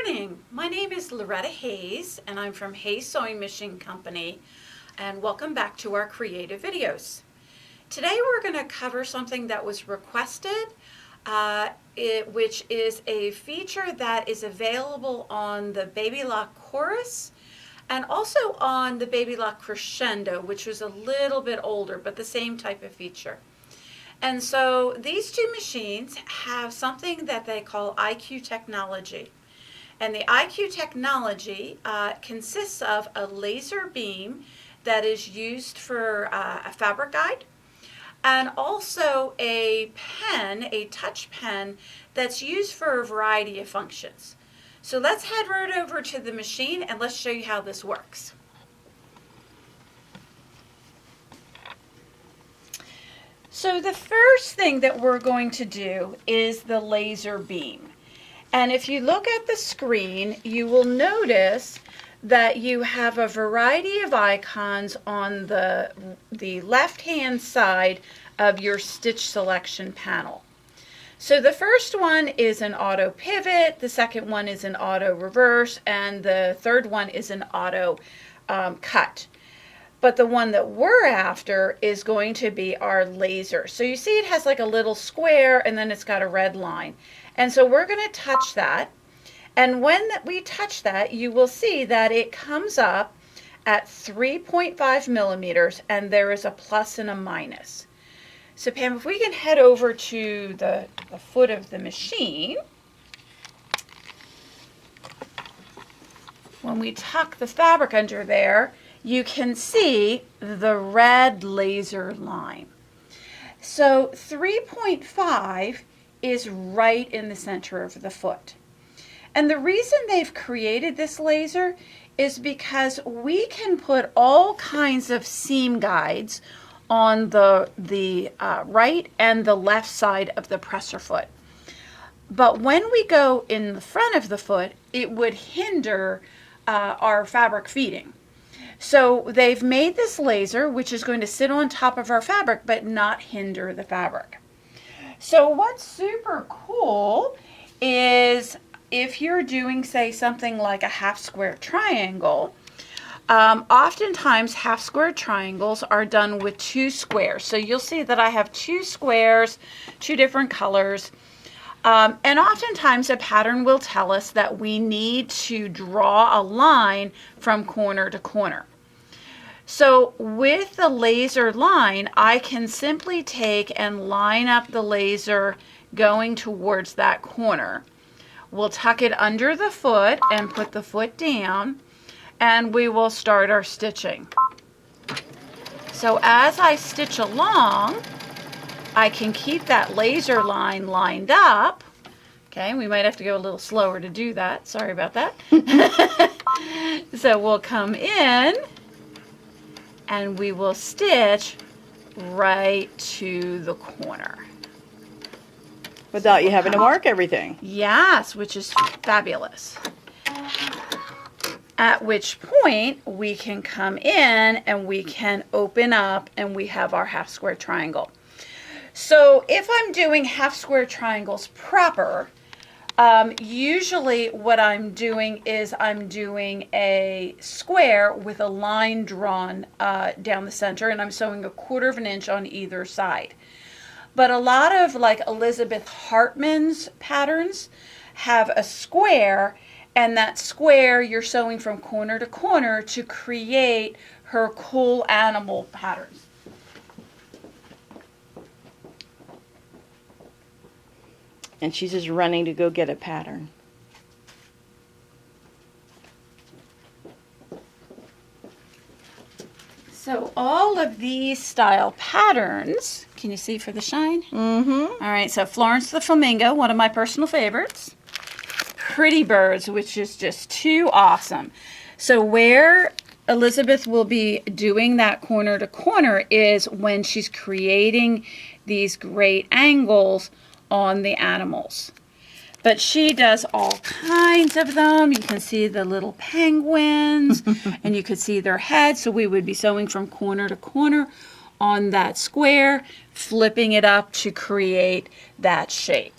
morning. My name is Loretta Hayes and I'm from Hayes Sewing Machine Company, and welcome back to our creative videos. Today we're going to cover something that was requested, which is a feature that is available on the Baby Lock Chorus and also on the Baby Lock Crescendo, which was a little bit older but the same type of feature. And so these two machines have something that they call IQ technology. And the IQ technology consists of a laser beam that is used for a fabric guide, and also a pen, a touch pen, that's used for a variety of functions. So let's head right over to the machine and let's show you how this works. So the first thing that we're going to do is the laser beam. And if you look at the screen, you will notice that you have a variety of icons on the left-hand side of your stitch selection panel. So the first one is an auto pivot, the second one is an auto reverse, and the third one is an auto cut. But the one that we're after is going to be our laser. So you see it has like a little square and then it's got a red line. And so we're going to touch that. And when we touch that, you will see that it comes up at 3.5 millimeters and there is a plus and a minus. So Pam, if we can head over to the foot of the machine. When we tuck the fabric under there, you can see the red laser line. So 3.5 is right in the center of the foot. And the reason they've created this laser is because we can put all kinds of seam guides on the right and the left side of the presser foot. But when we go in the front of the foot, it would hinder our fabric feeding. So they've made this laser, which is going to sit on top of our fabric but not hinder the fabric. So what's super cool is if you're doing, say, something like a half square triangle, oftentimes half square triangles are done with two squares. So you'll see that I have two squares, two different colors. And oftentimes a pattern will tell us that we need to draw a line from corner to corner. So with the laser line, I can simply take and line up the laser going towards that corner. We'll tuck it under the foot and put the foot down, and we will start our stitching. So as I stitch along, I can keep that laser line lined up. Okay, we might have to go a little slower to do that. Sorry about that. So we'll come in and we will stitch right to the corner. Without you having to mark everything. Yes, which is fabulous. At which point we can come in and we can open up and we have our half square triangle. So if I'm doing half square triangles proper, usually what I'm doing is I'm doing a square with a line drawn down the center, and I'm sewing 1/4 inch on either side. But a lot of like Elizabeth Hartman's patterns have a square, and that square you're sewing from corner to corner to create her cool animal patterns. And she's just running to go get a pattern. So all of these style patterns, can you see for the shine? Mm-hmm. All right, so Florence the Flamingo, one of my personal favorites. Pretty Birds, which is just too awesome. So where Elizabeth will be doing that corner to corner is when she's creating these great angles on the animals. But she does all kinds of them. You can see the little penguins and you can see their heads. So we would be sewing from corner to corner on that square, flipping it up to create that shape.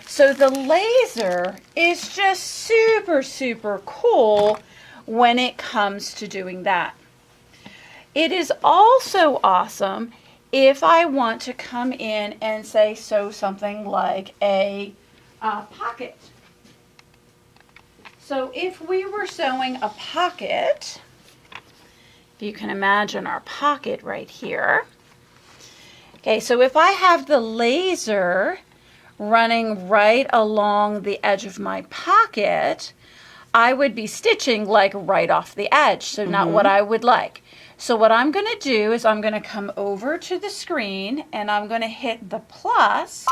So the laser is just super, super cool when it comes to doing that. It is also awesome if I want to come in and say sew something like a pocket. So if we were sewing a pocket, you can imagine our pocket right here. Okay, so if I have the laser running right along the edge of my pocket, I would be stitching like right off the edge, so not what I would like. So what I'm going to do is I'm going to come over to the screen and I'm going to hit the plus,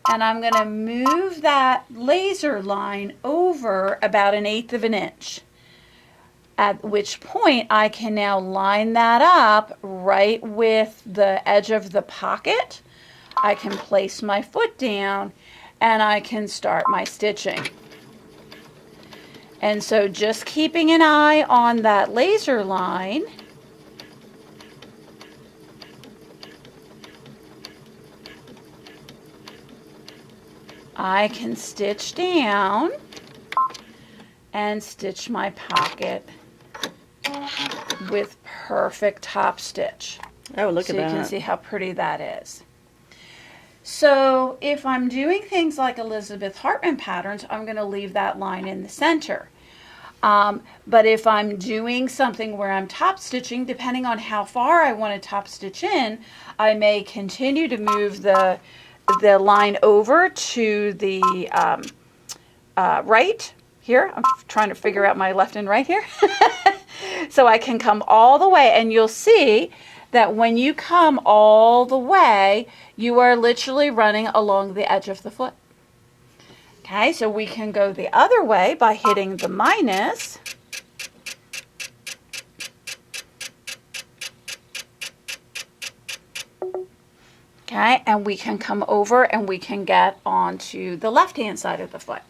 and I'm going to move that laser line over about 1/8 of an inch. At which point I can now line that up right with the edge of the pocket. I can place my foot down and I can start my stitching. And so just keeping an eye on that laser line, I can stitch down and stitch my pocket with perfect top stitch. Oh, look so at that. you can see how pretty that is. So if I'm doing things like Elizabeth Hartman patterns, I'm going to leave that line in the center. But if I'm doing something where I'm top stitching, depending on how far I want to top stitch in, I may continue to move the line over to the right here. I'm trying to figure out my left and right here. So I can come all the way, and you'll see that when you come all the way, you are literally running along the edge of the foot. Okay, so we can go the other way by hitting the minus. Okay, and we can come over and we can get onto the left-hand side of the foot.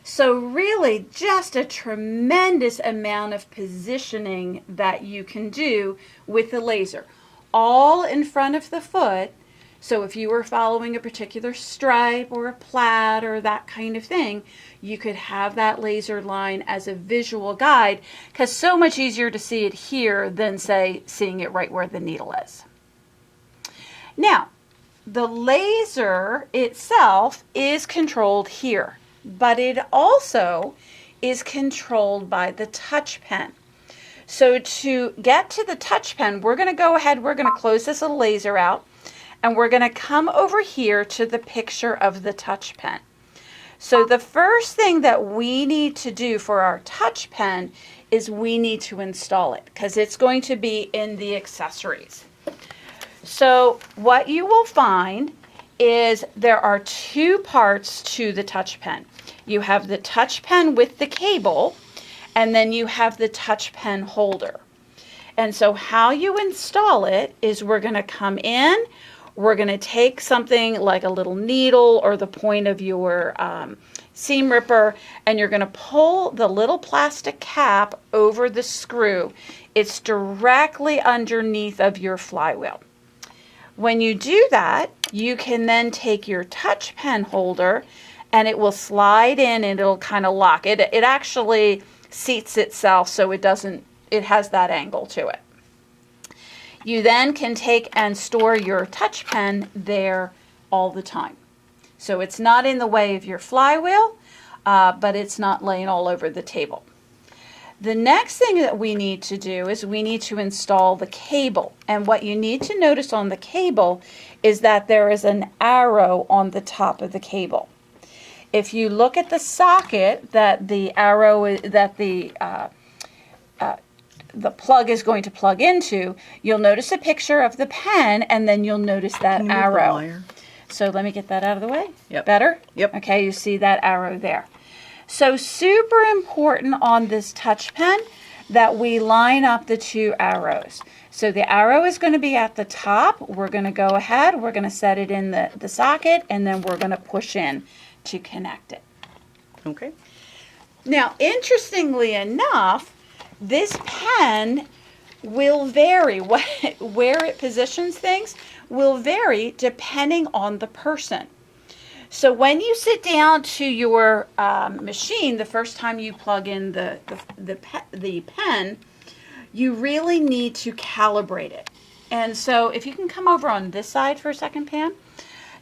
So really just a tremendous amount of positioning that you can do with the laser. All in front of the foot. So if you were following a particular stripe or a plaid or that kind of thing, you could have that laser line as a visual guide, because so much easier to see it here than, say, seeing it right where the needle is. Now, the laser itself is controlled here, but it also is controlled by the touch pen. So to get to the touch pen, we're going to go ahead, we're going to close this little laser out, and we're going to come over here to the picture of the touch pen. So the first thing that we need to do for our touch pen is we need to install it, because it's going to be in the accessories. So what you will find is there are two parts to the touch pen. You have the touch pen with the cable, and then you have the touch pen holder. And so how you install it is we're going to come in, we're going to take something like a little needle or the point of your seam ripper, and you're going to pull the little plastic cap over the screw. It's directly underneath of your flywheel. When you do that, you can then take your touch pen holder and it will slide in and it'll kind of lock. It actually seats itself so it has that angle to it. You then can take and store your touch pen there all the time. So it's not in the way of your flywheel, but it's not laying all over the table. The next thing that we need to do is we need to install the cable. And what you need to notice on the cable is that there is an arrow on the top of the cable. If you look at the socket that the arrow, that the plug is going to plug into, you'll notice a picture of the pen, and then you'll notice that arrow. So let me get that out of the way. Yep. Better? Yep. Okay, you see that arrow there. So super important on this touch pen that we line up the two arrows. So the arrow is going to be at the top. We're going to go ahead, we're going to set it in the socket, and then we're going to push in to connect it. Okay. Now, interestingly enough, this pen will vary. Where it positions things will vary depending on the person. So when you sit down to your machine, the first time you plug in the pen, you really need to calibrate it. And so if you can come over on this side for a second, Pam.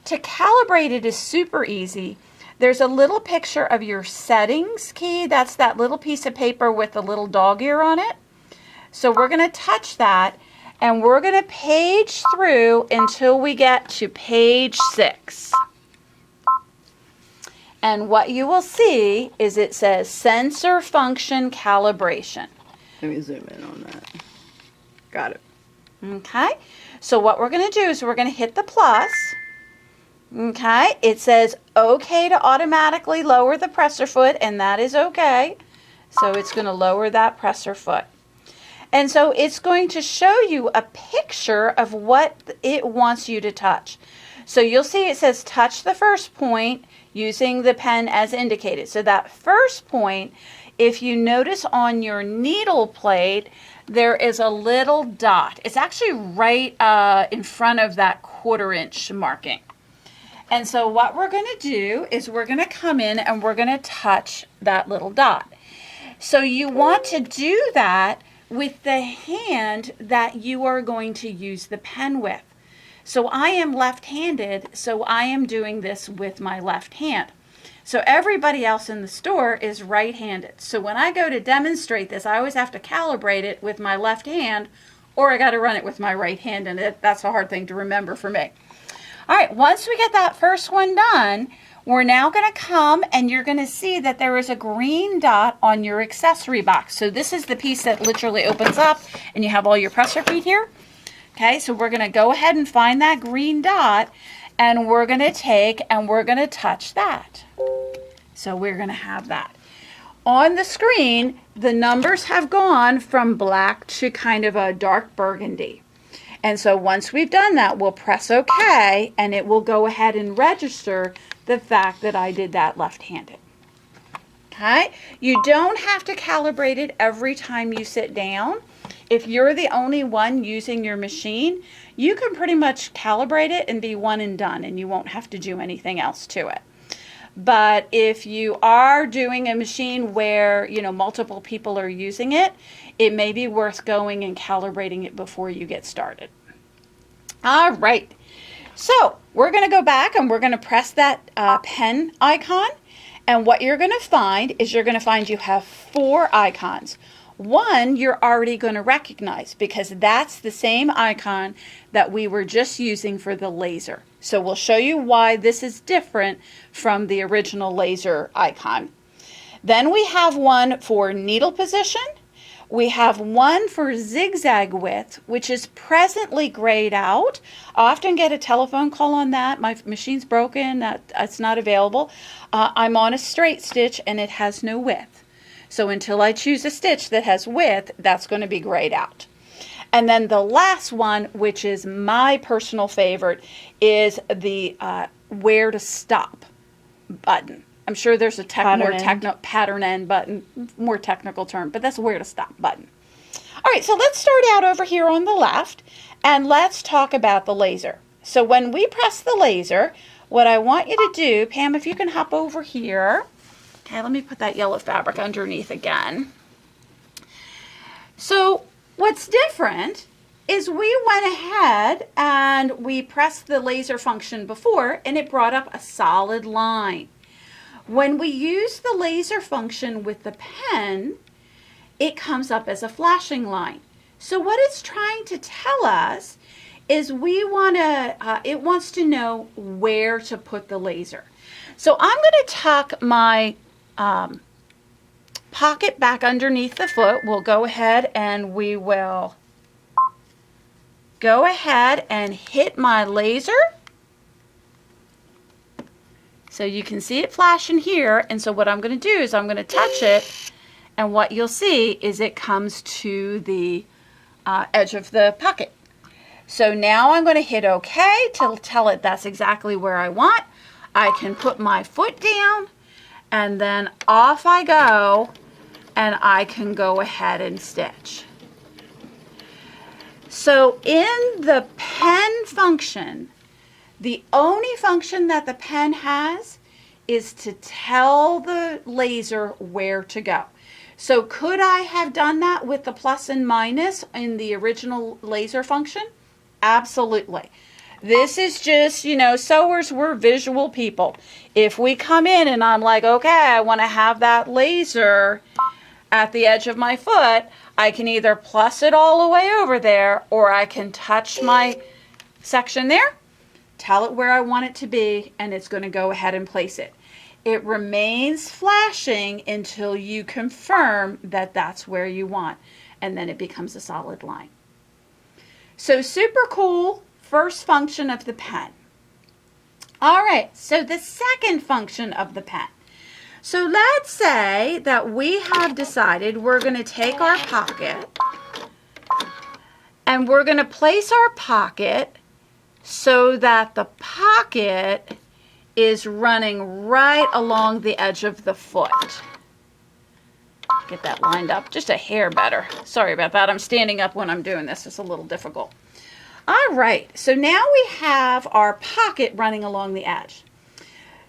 To calibrate it is super easy. There's a little picture of your settings key. That's that little piece of paper with the little dog ear on it. So we're going to touch that, and we're going to page through until we get to page 6. And what you will see is it says sensor function calibration. Let me zoom in on that. Got it. Okay, so what we're going to do is we're going to hit the plus. Okay, it says okay to automatically lower the presser foot, and that is okay. So it's going to lower that presser foot. And so it's going to show you a picture of what it wants you to touch. So you'll see it says touch the first point using the pen as indicated. So that first point, if you notice on your needle plate, there is a little dot. It's actually right in front of that 1/4 inch marking. And so what we're going to do is we're going to come in and we're going to touch that little dot. So you want to do that with the hand that you are going to use the pen with. So I am left-handed, so I am doing this with my left hand. So everybody else in the store is right-handed. So when I go to demonstrate this, I always have to calibrate it with my left hand, or I got to run it with my right hand, and that's a hard thing to remember for me. All right, once we get that first one done, we're now going to come and you're going to see that there is a green dot on your accessory box. So this is the piece that literally opens up and you have all your presser feet here. Okay, so we're going to go ahead and find that green dot, and we're going to take and we're going to touch that. So we're going to have that. On the screen, the numbers have gone from black to kind of a dark burgundy. And so once we've done that, we'll press OK, and it will go ahead and register the fact that I did that left-handed. Okay? You don't have to calibrate it every time you sit down. If you're the only one using your machine, you can pretty much calibrate it and be one and done, and you won't have to do anything else to it. But if you are doing a machine where, multiple people are using it, it may be worth going and calibrating it before you get started. All right. So we're going to go back and we're going to press that pen icon. And what you're going to find is you have 4 icons. One you're already going to recognize because that's the same icon that we were just using for the laser. So we'll show you why this is different from the original laser icon. Then we have one for needle position. We have one for zigzag width, which is presently grayed out. I often get a telephone call on that. My machine's broken, it's not available. I'm on a straight stitch and it has no width. So until I choose a stitch that has width, that's going to be grayed out. And then the last one, which is my personal favorite, is the where to stop button. I'm sure there's a pattern end button, more technical term, but that's where to stop button. All right, so let's start out over here on the left, and let's talk about the laser. So when we press the laser, what I want you to do, Pam, if you can hop over here. Okay, let me put that yellow fabric underneath again. So what's different is we went ahead and we pressed the laser function before, and it brought up a solid line. When we use the laser function with the pen, it comes up as a flashing line. So what it's trying to tell us is it wants to know where to put the laser. So I'm going to tuck my pocket back underneath the foot. We'll go ahead and we will go ahead and hit my laser. So you can see it flashing here, and so what I'm going to do is I'm going to touch it, and what you'll see is it comes to the edge of the pocket. So now I'm going to hit OK to tell it that's exactly where I want. I can put my foot down, and then off I go, and I can go ahead and stitch. So in the pen function, The only function that the pen has is to tell the laser where to go. So could I have done that with the plus and minus in the original laser function? Absolutely. This is just, sewers, we're visual people. If we come in and I'm like, okay, I want to have that laser at the edge of my foot, I can either plus it all the way over there, or I can touch my section there, tell it where I want it to be, and it's going to go ahead and place it. It remains flashing until you confirm that that's where you want, and then it becomes a solid line. So super cool first function of the pen. All right, so the second function of the pen. So let's say that we have decided we're going to take our pocket and we're going to place our pocket so that the pocket is running right along the edge of the foot. Get that lined up just a hair better. Sorry about that. I'm standing up when I'm doing this. It's a little difficult. All right, so now we have our pocket running along the edge.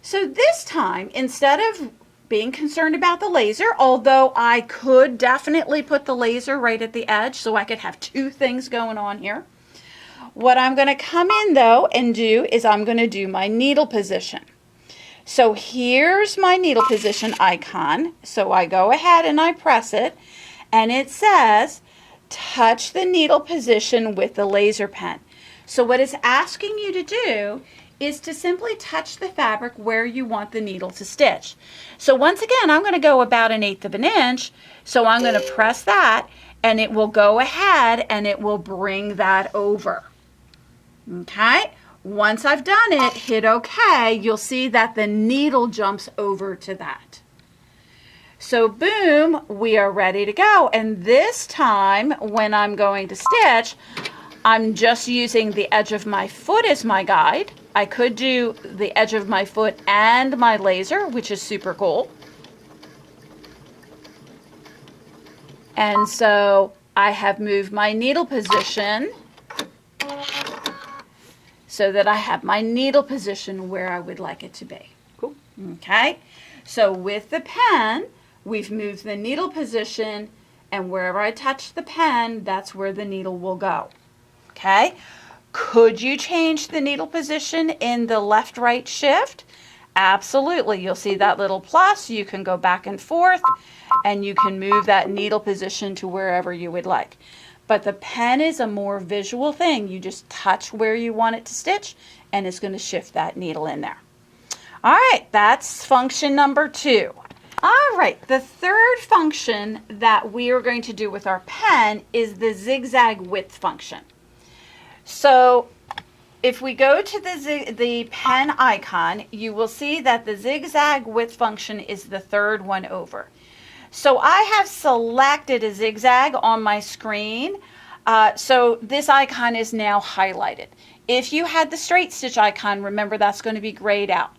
So this time, instead of being concerned about the laser, although I could definitely put the laser right at the edge so I could have two things going on here, what I'm going to come in though and do is I'm going to do my needle position. So here's my needle position icon. So I go ahead and I press it, and it says touch the needle position with the laser pen. So what it's asking you to do is to simply touch the fabric where you want the needle to stitch. So once again, I'm going to go about 1/8 of an inch. So I'm going to press that, and it will go ahead and it will bring that over. Okay, once I've done it, hit OK, you'll see that the needle jumps over to that. So boom, we are ready to go. And this time when I'm going to stitch, I'm just using the edge of my foot as my guide. I could do the edge of my foot and my laser, which is super cool. And so I have moved my needle position so that I have my needle position where I would like it to be. Cool. Okay, so with the pen, we've moved the needle position, and wherever I touch the pen, that's where the needle will go. Okay, could you change the needle position in the left-right shift? Absolutely. You'll see that little plus. You can go back and forth, and you can move that needle position to wherever you would like. But the pen is a more visual thing. You just touch where you want it to stitch, and it's going to shift that needle in there. All right, that's function number 2. All right, the third function that we are going to do with our pen is the zigzag width function. So if we go to the pen icon, you will see that the zigzag width function is the third one over. So I have selected a zigzag on my screen, so this icon is now highlighted. If you had the straight stitch icon, remember that's going to be grayed out.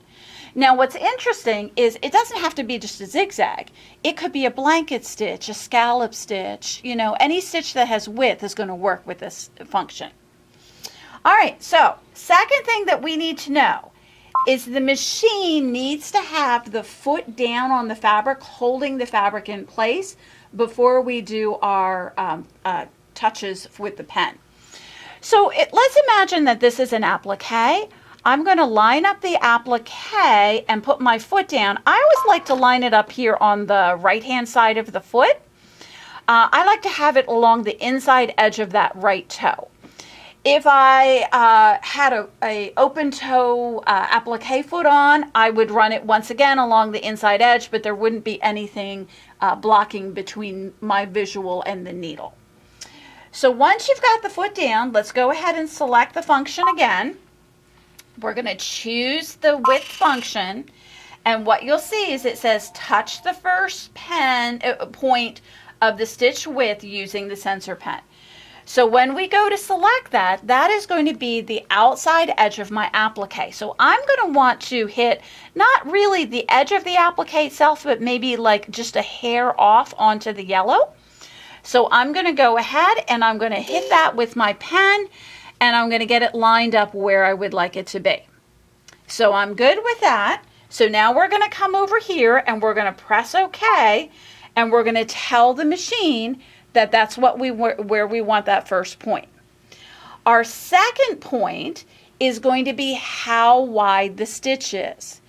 Now what's interesting is it doesn't have to be just a zigzag. It could be a blanket stitch, a scallop stitch, any stitch that has width is going to work with this function. All right, so second thing that we need to know is the machine needs to have the foot down on the fabric, holding the fabric in place before we do our touches with the pen. So let's imagine that this is an applique. I'm going to line up the applique and put my foot down. I always like to line it up here on the right-hand side of the foot. I like to have it along the inside edge of that right toe. If I had a open toe applique foot on, I would run it once again along the inside edge, but there wouldn't be anything blocking between my visual and the needle. So once you've got the foot down, let's go ahead and select the function again. We're going to choose the width function, and what you'll see is it says touch the first pen point of the stitch width using the sensor pen. So when we go to select that, that is going to be the outside edge of my applique. So I'm going to want to hit not really the edge of the applique itself, but maybe like just a hair off onto the yellow. So I'm going to go ahead and I'm going to hit that with my pen, and I'm going to get it lined up where I would like it to be. So I'm good with that. So now we're going to come over here and we're going to press OK, and we're going to tell the machine that that's what where we want that first point. Our second point is going to be how wide the stitch is.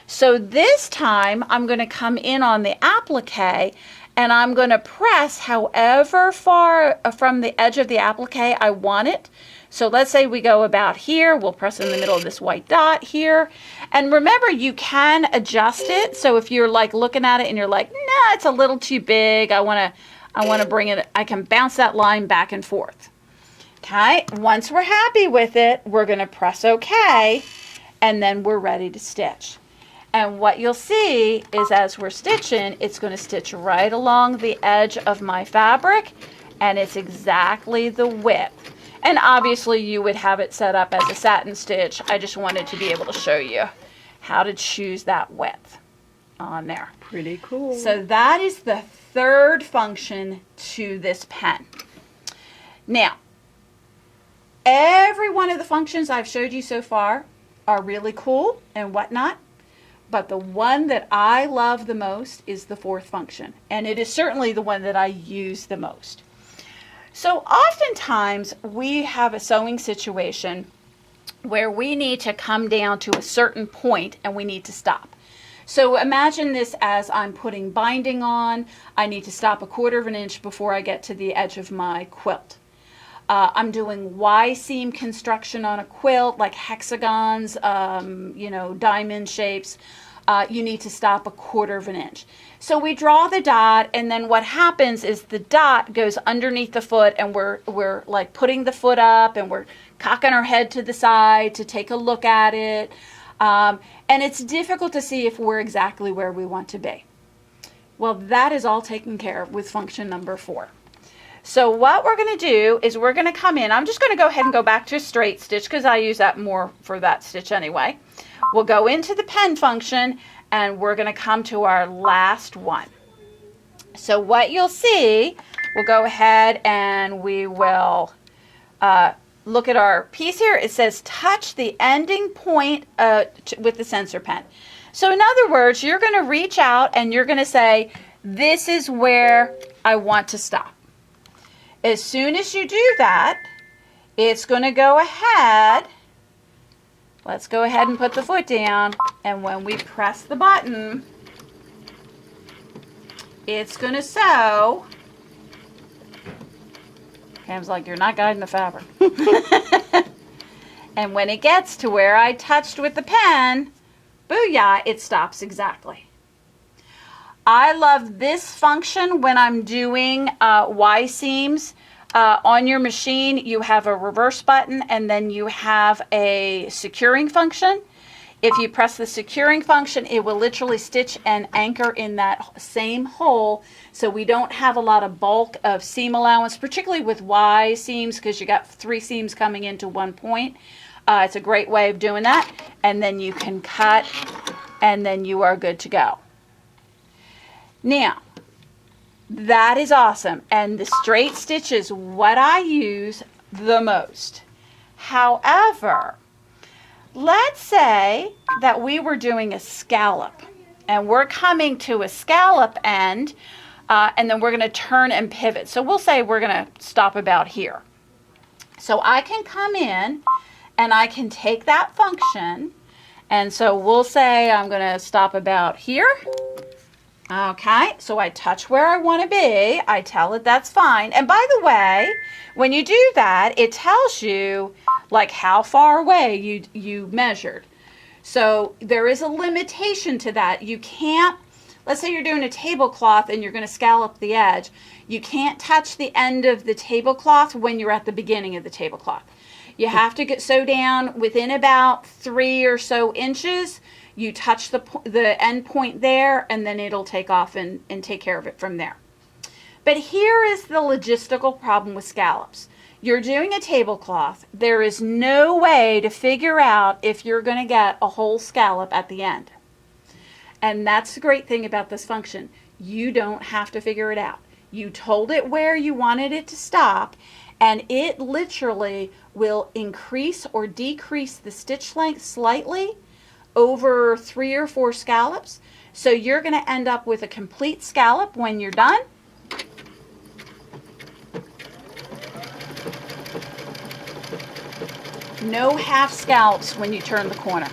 So this time I'm going to come in on the applique, and I'm going to press however far from the edge of the applique I want it. So let's say we go about here, we'll press in the middle of this white dot here. And remember, you can adjust it. So if you're like looking at it and you're like, nah, it's a little too big, I want to bring it, I can bounce that line back and forth. Okay, once we're happy with it, we're going to press OK, and then we're ready to stitch. And what you'll see is as we're stitching, it's going to stitch right along the edge of my fabric, and it's exactly the width. And obviously you would have it set up as a satin stitch. I just wanted to be able to show you how to choose that width on there. Pretty cool. So that is the third function to this pen. Now, every one of the functions I've showed you so far are really cool and whatnot. But the one that I love the most is the fourth function. And it is certainly the one that I use the most. So oftentimes we have a sewing situation where we need to come down to a certain point and we need to stop. So imagine this as I'm putting binding on. I need to stop 1/4 of an inch before I get to the edge of my quilt. I'm doing Y seam construction on a quilt, like hexagons, diamond shapes. You need to stop 1/4 of an inch. So we draw the dot, and then what happens is the dot goes underneath the foot, and we're like putting the foot up, and we're cocking our head to the side to take a look at it. And it's difficult to see if we're exactly where we want to be. Well, that is all taken care of with function number 4. So what we're going to do is we're going to come in. I'm just going to go ahead and go back to a straight stitch because I use that more for that stitch anyway. We'll go into the pen function and we're going to come to our last one. So what you'll see, we'll go ahead and we will look at our piece here. It says touch the ending point with the sensor pen. So in other words, you're going to reach out and you're going to say, this is where I want to stop. As soon as you do that, it's going to go ahead. Let's go ahead and put the foot down. And when we press the button, it's going to sew. Cam's like, you're not guiding the fabric. And when it gets to where I touched with the pen, booyah, it stops exactly. I love this function when I'm doing Y seams. On your machine, you have a reverse button and then you have a securing function. If you press the securing function, it will literally stitch and anchor in that same hole, so we don't have a lot of bulk of seam allowance, particularly with Y seams, because you got 3 seams coming into one point. It's a great way of doing that. And then you can cut and then you are good to go. Now, that is awesome, and the straight stitch is what I use the most. However, let's say that we were doing a scallop, and we're coming to a scallop end, and then we're going to turn and pivot. So we'll say we're going to stop about here. So I can come in, and I can take that function, and so we'll say I'm going to stop about here. Okay, so I touch where I want to be. I tell it that's fine. And by the way, when you do that, it tells you like how far away you measured. So there is a limitation to that. You can't, let's say you're doing a tablecloth and you're going to scallop the edge. You can't touch the end of the tablecloth when you're at the beginning of the tablecloth. You have to sew down within about 3 or so inches. You touch the end point there, and then it'll take off and take care of it from there. But here is the logistical problem with scallops. You're doing a tablecloth. There is no way to figure out if you're going to get a whole scallop at the end. And that's the great thing about this function. You don't have to figure it out. You told it where you wanted it to stop, and it literally will increase or decrease the stitch length slightly over 3 or 4 scallops. So you're going to end up with a complete scallop when you're done. No half scallops when you turn the corner.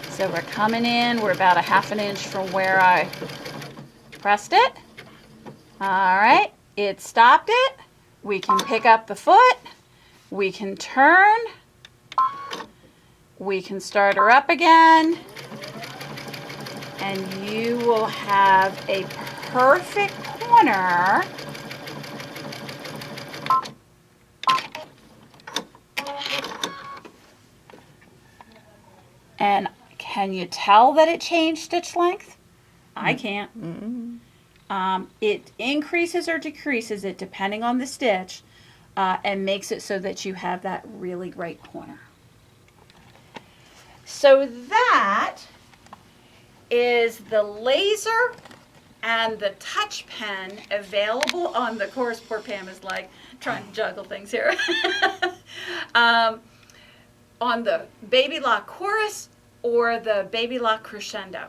So we're coming in, we're about a ½ inch from where I pressed it. All right, it stopped it. We can pick up the foot. We can turn. We can start her up again. And you will have a perfect corner. And can you tell that it changed stitch length? I can't. It increases or decreases it depending on the stitch, and makes it so that you have that really great corner. So that is the laser and the touch pen available on the course. Poor Pam is like trying to juggle things here. On the Baby Lock Chorus or the Baby Lock Crescendo.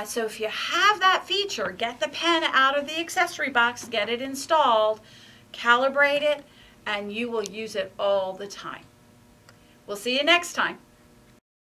So if you have that feature, get the pen out of the accessory box, get it installed, calibrate it, and you will use it all the time. We'll see you next time.